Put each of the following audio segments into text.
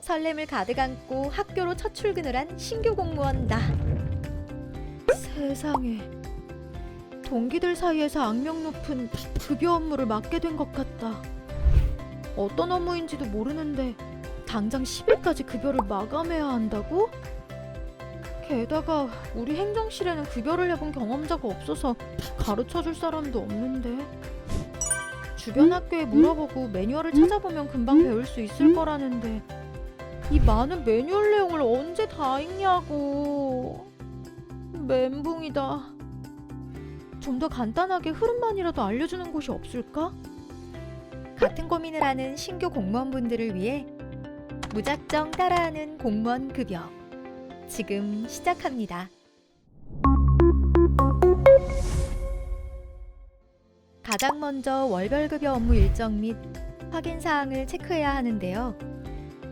설렘을 가득 안고 학교로 첫 출근을 한 신규 공무원 나. 세상에, 동기들 사이에서 악명 높은 급여 업무를 맡게 된 것 같다. 어떤 업무인지도 모르는데 당장 10일까지 급여를 마감해야 한다고? 게다가 우리 행정실에는 급여를 해본 경험자가 없어서 가르쳐줄 사람도 없는데. 주변 학교에 물어보고 매뉴얼을 찾아보면 금방 배울 수 있을 거라는데 이 많은 매뉴얼 내용을 언제 다 읽냐고. 멘붕이다. 좀 더 간단하게 흐름만이라도 알려주는 곳이 없을까? 같은 고민을 하는 신규 공무원분들을 위해 무작정 따라하는 공무원 급여, 지금 시작합니다. 가장 먼저 월별급여 업무 일정 및 확인사항을 체크해야 하는데요.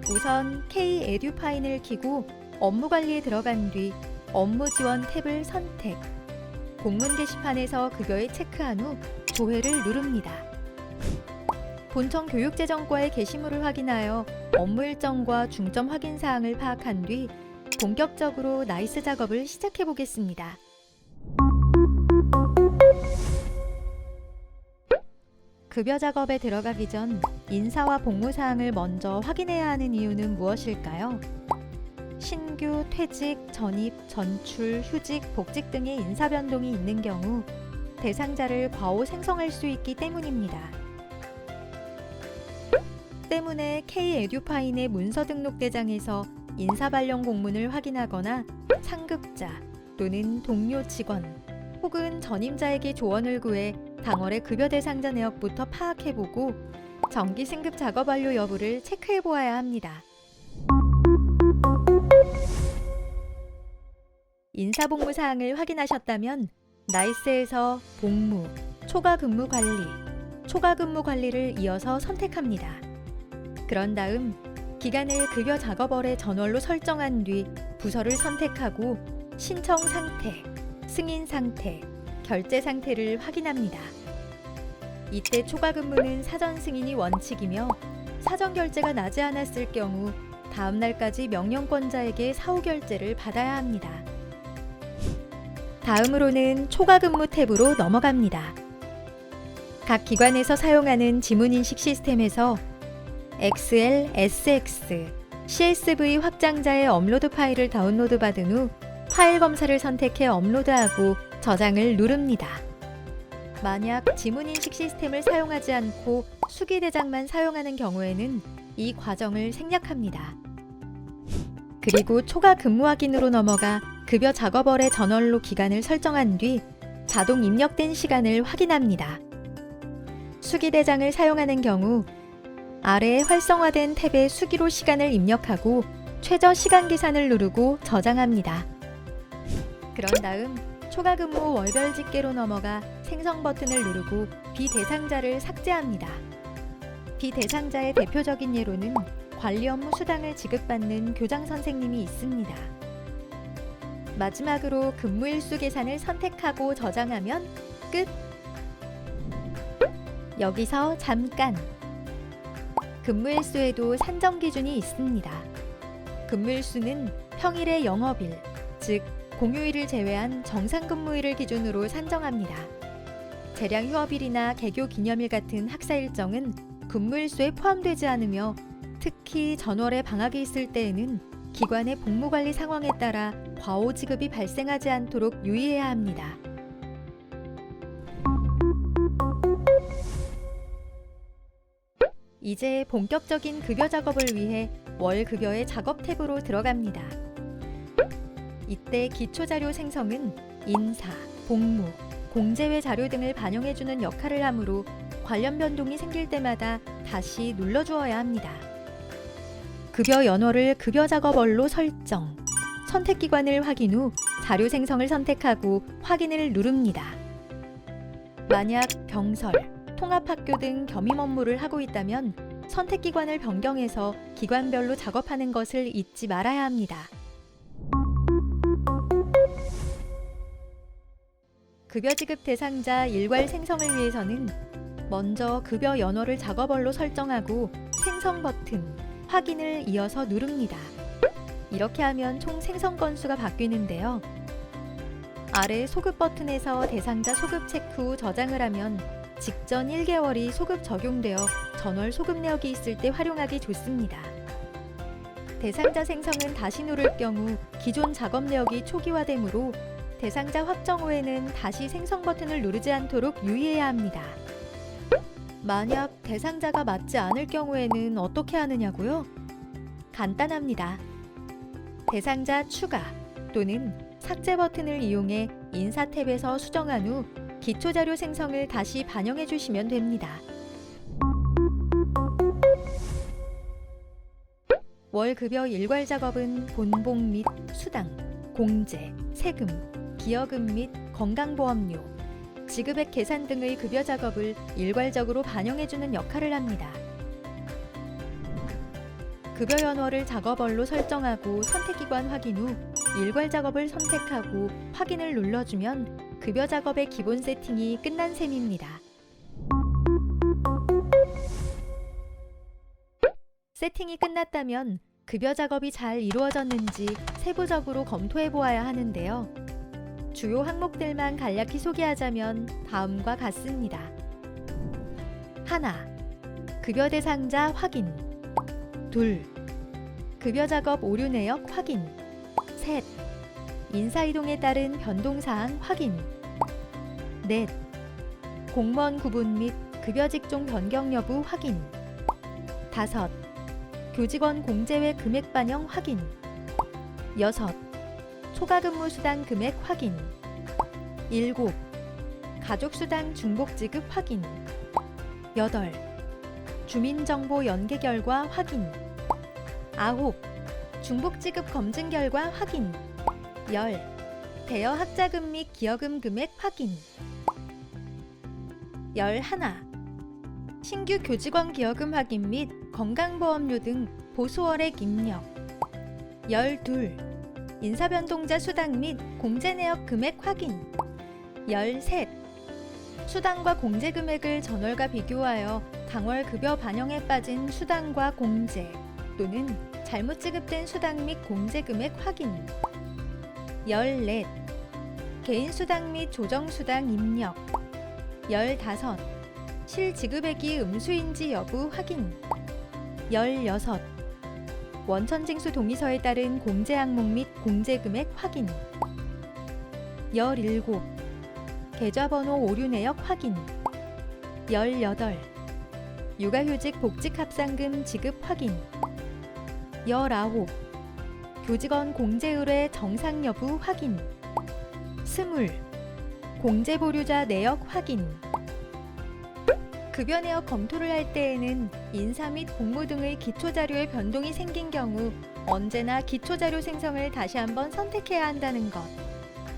우선 K-에듀파인을 켜고 업무관리에 들어간 뒤 업무지원 탭을 선택. 공문 게시판에서 급여에 체크한 후 조회를 누릅니다. 본청 교육재정과의 게시물을 확인하여 업무 일정과 중점 확인사항을 파악한 뒤 본격적으로 나이스 작업을 시작해 보겠습니다. 급여 작업에 들어가기 전 인사와 복무사항을 먼저 확인해야 하는 이유는 무엇일까요? 신규, 퇴직, 전입, 전출, 휴직, 복직 등의 인사 변동이 있는 경우 대상자를 과오 생성할 수 있기 때문입니다. 때문에 K-에듀파인의 문서 등록 대장에서 인사 발령 공문을 확인하거나 상급자 또는 동료 직원 혹은 전임자에게 조언을 구해 당월의 급여 대상자 내역부터 파악해보고 정기 승급 작업 완료 여부를 체크해보아야 합니다. 인사 복무 사항을 확인하셨다면 나이스에서 복무, 초과 근무 관리, 초과 근무 관리를 이어서 선택합니다. 그런 다음 기간을 급여 작업월의 전월로 설정한 뒤 부서를 선택하고 신청 상태, 승인 상태, 결제 상태를 확인합니다. 이때 초과 근무는 사전 승인이 원칙이며 사전 결제가 나지 않았을 경우 다음 날까지 명령권자에게 사후 결제를 받아야 합니다. 다음으로는 초과 근무 탭으로 넘어갑니다. 각 기관에서 사용하는 지문인식 시스템에서 XL, SX, CSV 확장자의 업로드 파일을 다운로드 받은 후 파일 검사를 선택해 업로드하고 저장을 누릅니다. 만약 지문인식 시스템을 사용하지 않고 수기대장만 사용하는 경우에는 이 과정을 생략합니다. 그리고 초과 근무 확인으로 넘어가 급여 작업월의 전월로 기간을 설정한 뒤 자동 입력된 시간을 확인합니다. 수기대장을 사용하는 경우 아래에 활성화된 탭에 수기로 시간을 입력하고 최저 시간 계산을 누르고 저장합니다. 그런 다음 초과 근무 월별 집계로 넘어가 생성 버튼을 누르고 비대상자를 삭제합니다. 비대상자의 대표적인 예로는 관리 업무 수당을 지급받는 교장 선생님이 있습니다. 마지막으로 근무 일수 계산을 선택하고 저장하면 끝! 여기서 잠깐! 근무 일수에도 산정 기준이 있습니다. 근무 일수는 평일의 영업일, 즉 공휴일을 제외한 정상 근무일을 기준으로 산정합니다. 재량 휴업일이나 개교 기념일 같은 학사 일정은 근무 일수에 포함되지 않으며 특히 전월에 방학이 있을 때에는 기관의 복무관리 상황에 따라 과오 지급이 발생하지 않도록 유의해야 합니다. 이제 본격적인 급여 작업을 위해 월 급여의 작업 탭으로 들어갑니다. 이때 기초자료 생성은 인사, 복무, 공제외 자료 등을 반영해주는 역할을 하므로 관련 변동이 생길 때마다 다시 눌러주어야 합니다. 급여 연월을 급여 작업월로 설정, 선택기관을 확인 후 자료 생성을 선택하고 확인을 누릅니다. 만약 병설, 통합학교 등 겸임 업무를 하고 있다면 선택기관을 변경해서 기관별로 작업하는 것을 잊지 말아야 합니다. 급여 지급 대상자 일괄 생성을 위해서는 먼저 급여 연월을 작업월로 설정하고 생성 버튼, 확인을 이어서 누릅니다. 이렇게 하면 총 생성 건수가 바뀌는데요. 아래 소급 버튼에서 대상자 소급 체크 후 저장을 하면 직전 1개월이 소급 적용되어 전월 소급 내역이 있을 때 활용하기 좋습니다. 대상자 생성은 다시 누를 경우 기존 작업 내역이 초기화되므로 대상자 확정 후에는 다시 생성 버튼을 누르지 않도록 유의해야 합니다. 만약 대상자가 맞지 않을 경우에는 어떻게 하느냐고요? 간단합니다. 대상자 추가 또는 삭제 버튼을 이용해 인사 탭에서 수정한 후 기초자료 생성을 다시 반영해 주시면 됩니다. 월급여 일괄 작업은 본봉 및 수당, 공제, 세금, 기여금 및 건강보험료, 지급액 계산 등의 급여 작업을 일괄적으로 반영해주는 역할을 합니다. 급여 연월을 작업월로 설정하고 선택기관 확인 후 일괄 작업을 선택하고 확인을 눌러주면 급여 작업의 기본 세팅이 끝난 셈입니다. 세팅이 끝났다면 급여 작업이 잘 이루어졌는지 세부적으로 검토해 보아야 하는데요. 주요 항목들만 간략히 소개하자면 다음과 같습니다. 1. 급여 대상자 확인. 2. 급여 작업 오류 내역 확인. 3. 인사이동에 따른 변동사항 확인. 4. 공무원 구분 및 급여 직종 변경 여부 확인. 5. 교직원 공제외 금액 반영 확인. 6. 초과근무 수당 금액 확인. 7. 가족수당 중복 지급 확인. 8. 주민정보 연계 결과 확인. 9. 중복 지급 검증 결과 확인. 10. 대여 학자금 및 기여금 금액 확인. 11. 신규 교직원 기여금 확인 및 건강보험료 등 보수월액 입력. 12. 인사변동자 수당 및 공제내역 금액 확인. 13. 수당과 공제 금액을 전월과 비교하여 당월 급여 반영에 빠진 수당과 공제 또는 잘못 지급된 수당 및 공제 금액 확인. 14. 개인 수당 및 조정 수당 입력. 15. 실지급액이 음수인지 여부 확인. 16. 원천징수 동의서에 따른 공제 항목 및 공제 금액 확인. 17. 계좌번호 오류 내역 확인. 18. 육아휴직 복직합산금 지급 확인. 19. 교직원 공제 의뢰 정상 여부 확인. 20. 공제 보류자 내역 확인. 급여 내역 검토를 할 때에는 인사 및 공모 등의 기초자료에 변동이 생긴 경우 언제나 기초자료 생성을 다시 한번 선택해야 한다는 것.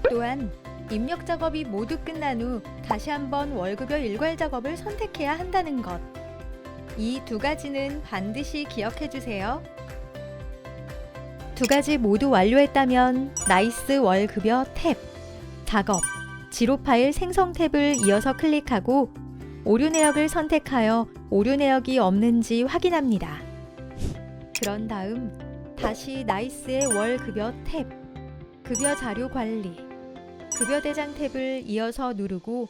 또한 입력 작업이 모두 끝난 후 다시 한번 월급여 일괄 작업을 선택해야 한다는 것. 이 두 가지는 반드시 기억해 주세요. 두 가지 모두 완료했다면 나이스 월급여 탭, 작업, 지로 파일 생성 탭을 이어서 클릭하고 오류 내역을 선택하여 오류 내역이 없는지 확인합니다. 그런 다음 다시 나이스의 월급여 탭, 급여 자료 관리, 급여 대장 탭을 이어서 누르고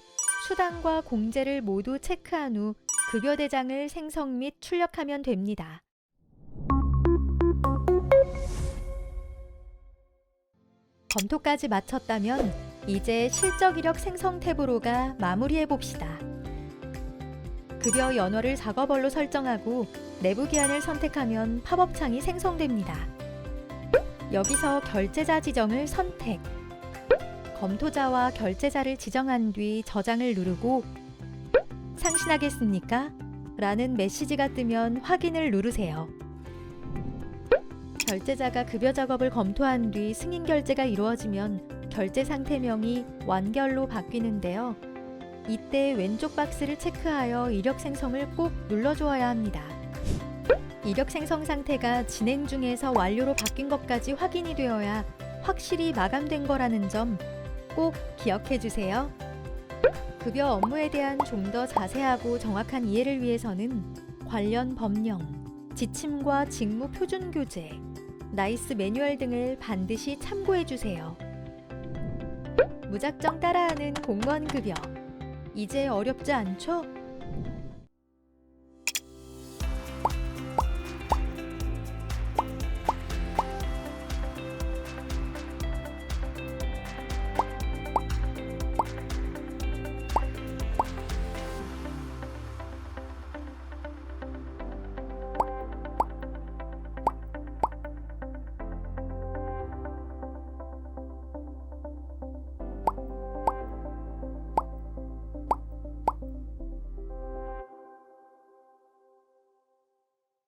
수당과 공제를 모두 체크한 후 급여 대장을 생성 및 출력하면 됩니다. 검토까지 마쳤다면 이제 실적 이력 생성 탭으로 가 마무리해 봅시다. 급여 연월을 작업월로 설정하고 내부 기한을 선택하면 팝업 창이 생성됩니다. 여기서 결제자 지정을 선택. 검토자와 결제자를 지정한 뒤 저장을 누르고 상신하겠습니까? 라는 메시지가 뜨면 확인을 누르세요. 결제자가 급여 작업을 검토한 뒤 승인 결제가 이루어지면 결제 상태명이 완결로 바뀌는데요. 이때 왼쪽 박스를 체크하여 이력 생성을 꼭 눌러주어야 합니다. 이력 생성 상태가 진행 중에서 완료로 바뀐 것까지 확인이 되어야 확실히 마감된 거라는 점 꼭 기억해 주세요. 급여 업무에 대한 좀 더 자세하고 정확한 이해를 위해서는 관련 법령, 지침과 직무 표준 교재, 나이스 매뉴얼 등을 반드시 참고해 주세요. 무작정 따라하는 공무원 급여. 이제 어렵지 않죠?